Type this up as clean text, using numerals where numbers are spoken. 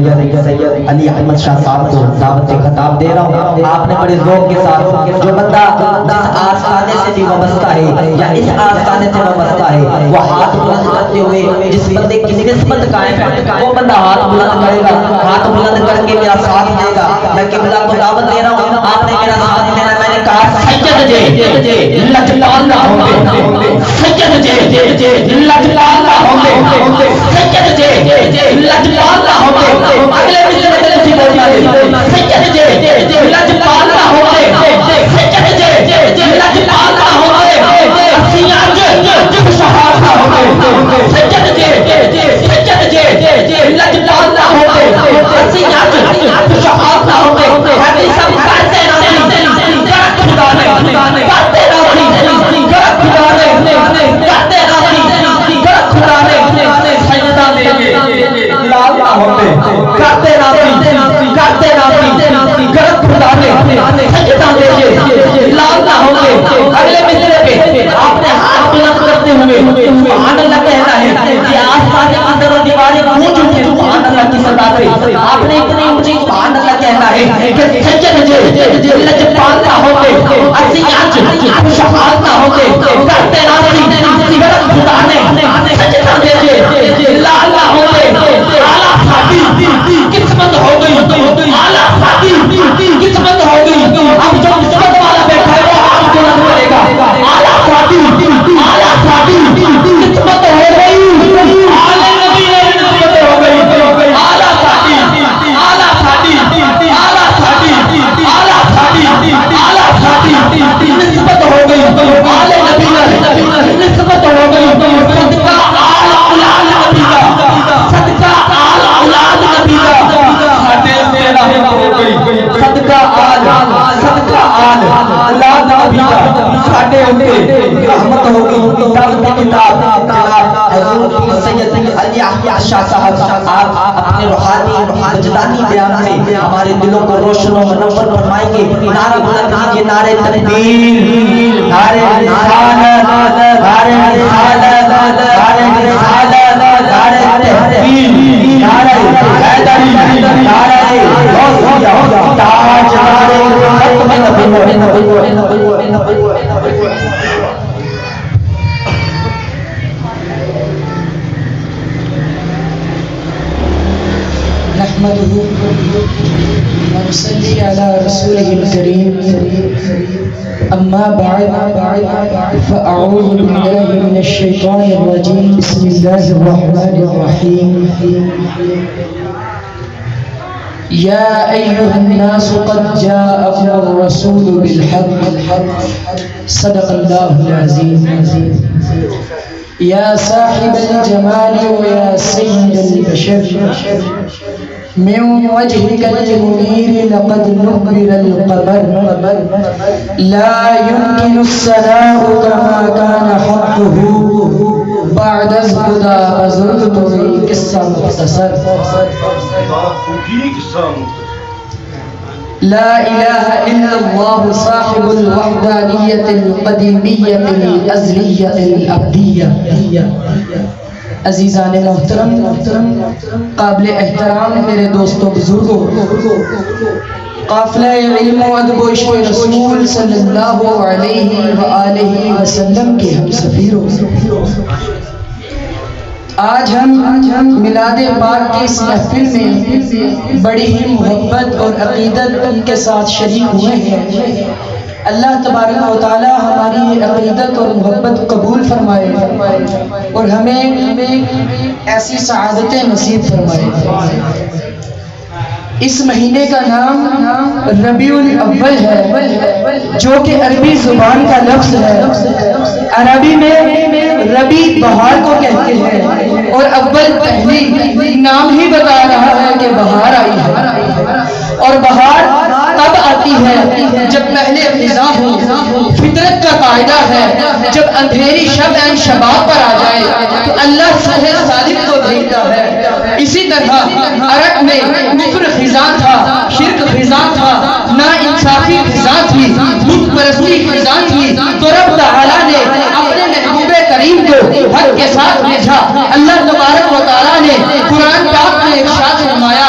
سید علی احمد شاہ صاحب کو دعوت خطاب دے رہا ہوں. آپ نے بڑے ذوق کے ساتھ جو بندہ جس آستانے سے بھی وابستہ ہے یا اس آستانے سے وابستہ ہے وہ ہاتھ بلند کرتے ہوئے جس بندے کی نسبت قائم ہے وہ بندہ ہاتھ بلند کرے گا, ہاتھ بلند کر کے میرا ساتھ دے گا. میں قبلہ کو دعوت دے رہا ہوں, آپ نے میرا ساتھ دینا. میں نے کہا سید جے لجپال نہ ہوں گے, سید جے لجپال نہ ہوں گے, سید جے لجپال نہ ہوں گے. اگلے ملے میں تھی بولنا دے سید جے لجپال نہ ہوں گے, سید جے لجپال نہ ہوں گے. اسیاں جو شہاد نہ ہوں گے, سید جے لجپال نہ ہوں گے. اسیاں جو شہاد نہ ہوں گے. ہم سب کرتے اگلے مصرے پہ آپ نے ہاتھ بلند کرتے ہوئے سبحان اللہ کہنا ہے کہ آسمان کے اندر اور دیواریں گونج اٹھے سبحان اللہ کی صدا پہ. آپ نے اتنی اونچی سبحان اللہ کہنا ہے کہ سجد جے لجپال نہ ہوں گے, اسیاں شفاعت نہ ہوں گے. کرتے راضی غرق خدا نے سجدہ دے لال نہ ہوں گے. اعلیٰ ساتھی قسمت ہو گئی, اعلیٰ ساتھی قسمت ہو گئی. اب جو قسمت والا بیٹھا ہے وہ آپ بلند کرے گا. اعلیٰ ساتھی قسمت ہو گئی, اعلیٰ نبی نے قسمت ہو گئی. اعلیٰ ساتھی اعلیٰ ساتھی اعلیٰ ساتھی اعلیٰ ساتھی اعلیٰ ساتھی نسبت ہو گئی. اعلیٰ نبی نے نسبت ہو گئی. صدقہ اعلیٰ اولاد نبی کا, صدقہ اعلیٰ اولاد نبی کا. صدقہ اولاد نبی کا ساڈے اوپر رحمت ہوگی. دعوت کتاب جناب سید علی احمد شاہ صاحب آپ اپنے روحانی وجدانی بیان سے ہمارے دلوں کو روشن و منور فرمائیں گے. نعرہ بلند کیجیے, نعرہ تکبیر, نعرہ رسالت, نعرہ رسالت, نعرہ رسالت, نعرہ تحقیق, نعرہ حیدری, نعرہ غوثیہ, تاج نحمده ونصلي على رسوله الكريم. أما بعد فأعوذ بالله من الشيطان الرجيم. بسم الله الرحمن الرحيم. يا أيها الناس قد جاءكم الرسول بالحق صدق الله العظيم. يا صاحب الجمال ويا سيد البشر من وجهك المنير لقد نبر القمر لا يمكن الثناء كما كان حقه بعد الهدى بزرت في قصة مختصر. لا إله إلا الله صاحب الوحدانية القديمية الأزلية الأبدية. عزیزان محترم, قابل احترام میرے دوستوں بزرگوں, قافلہ علم و ادب و عشق رسول صلی اللہ علیہ وآلہ وسلم کے ہم سفیروں, آج ہم میلاد پاک کی اس محفل میں بڑی ہی محبت اور عقیدت کے ساتھ شریک ہوئے ہیں. اللہ تبارک و تعالی ہماری عقیدت اور محبت قبول فرمائے اور ہمیں ایسی سعادتیں نصیب فرمائے. اس مہینے کا نام ربیع الاول ہے جو کہ عربی زبان کا لفظ ہے. عربی میں ربیع بہار کو کہتے ہیں اور اول پہلی نام ہی بتا رہا ہے کہ بہار آئی ہے. اور بہار تب آتی ہے جب پہلے خزاں ہو. فطرت کا قاعدہ ہے جب اندھیری شب این شباب پر آ جائے تو اللہ سہے صادق کو بھیجتا ہے. اسی طرح عرب میں کفر خزاں تھا, شرک خزاں تھا, نا انصافی خزاں تھی, بت پرستی خزاں تھی. تو رب تعالیٰ نے اپنے محبوب کریم کو حق کے ساتھ بھیجا. اللہ تبارک و تعالیٰ نے قرآن پاک میں ارشاد فرمایا